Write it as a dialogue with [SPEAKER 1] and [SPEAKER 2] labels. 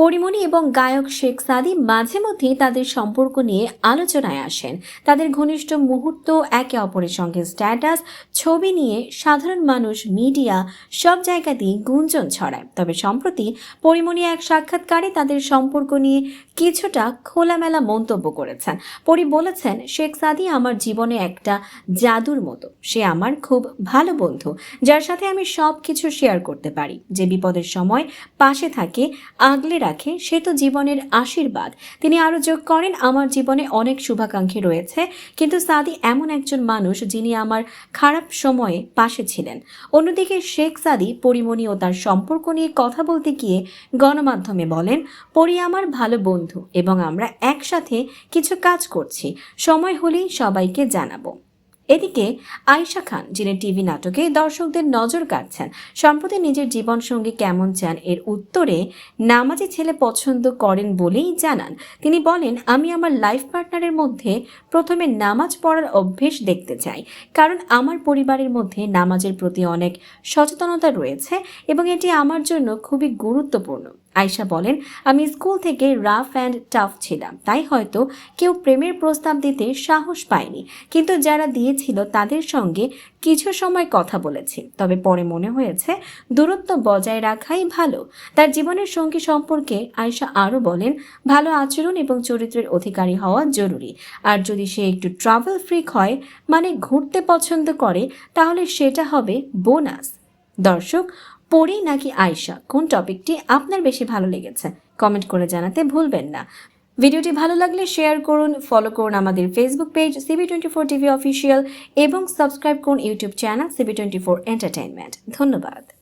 [SPEAKER 1] পরিমণি এবং গায়ক শেখ সাদী মাঝে মধ্যেই তাদের সম্পর্ক নিয়ে আলোচনায় আসেন। তাদের ঘনিষ্ঠ মুহূর্ত, একে অপরের সঙ্গে স্ট্যাটাস, ছবি নিয়ে সাধারণ মানুষ, মিডিয়া সব জায়গাতেই গুঞ্জন ছড়ায়। তবে সম্প্রতি পরিমণি এক সাক্ষাৎকারে তাদের সম্পর্ক নিয়ে কিছুটা খোলামেলা মন্তব্য করেছেন। পরি বলেছেন, শেখ সাদী আমার জীবনে একটা জাদুর মতো। সে আমার খুব ভালো বন্ধু, যার সাথে আমি সব কিছু শেয়ার করতে পারি। যে বিপদের সময় পাশে থাকে, আগলে রাখে, সে তো জীবনের আশীর্বাদ। তিনি আরো যোগ করেন, আমার জীবনে অনেক শুভাকাঙ্ক্ষী রয়েছে, কিন্তু সাদী এমন একজন মানুষ যিনি আমার খারাপ সময়ে পাশে ছিলেন। অন্যদিকে শেখ সাদী পরিমণি ও তার সম্পর্ক নিয়ে কথা বলতে গিয়ে গণমাধ্যমে বলেন, পরি আমার ভালো বন্ধু এবং আমরা একসাথে কিছু কাজ করছি, সময় হলেই সবাইকে জানাবো। এদিকে আয়েশা খান, যিনি টিভি নাটকে দর্শকদের নজর কাড়ছেন, সম্প্রতি নিজের জীবনসঙ্গী কেমন চান এর উত্তরে নামাজি ছেলে পছন্দ করেন বলেই জানান। তিনি বলেন, আমি আমার লাইফ পার্টনারের মধ্যে প্রথমে নামাজ পড়ার অভ্যেস দেখতে চাই, কারণ আমার পরিবারের মধ্যে নামাজের প্রতি অনেক সচেতনতা রয়েছে এবং এটি আমার জন্য খুবই গুরুত্বপূর্ণ। আয়েশা বলেন, আমি স্কুল থেকে রাফ অ্যান্ড টাফ ছিলাম, তাই হয়তো কেউ প্রেমের প্রস্তাব দিতে সাহস পায়নি, কিন্তু যারা দিয়েছিল তাদের সঙ্গে কিছু সময় কথা বলেছি। তবে পরে মনে হয়েছে দূরত্ব বজায় রাখাই ভালো। তার জীবনের সঙ্গী সম্পর্কে আয়েশা আরও বলেন, ভালো আচরণ এবং চরিত্রের অধিকারী হওয়া জরুরি। আর যদি সে একটু ট্রাভেল ফ্রিক হয়, মানে ঘুরতে পছন্দ করে, তাহলে সেটা হবে বোনাস। দর্শক, পরি নাকি আয়েশা, কোন টপিকটি আপনার বেশি ভালো লেগেছে কমেন্ট করে জানাতে ভুলবেন না। ভিডিওটি ভালো লাগলে শেয়ার করুন, ফলো করুন আমাদের Facebook page CB24 TV official এবং সাবস্ক্রাইব করুন ইউটিউব চ্যানেল CB24 এন্টারটেইনমেন্ট। ধন্যবাদ।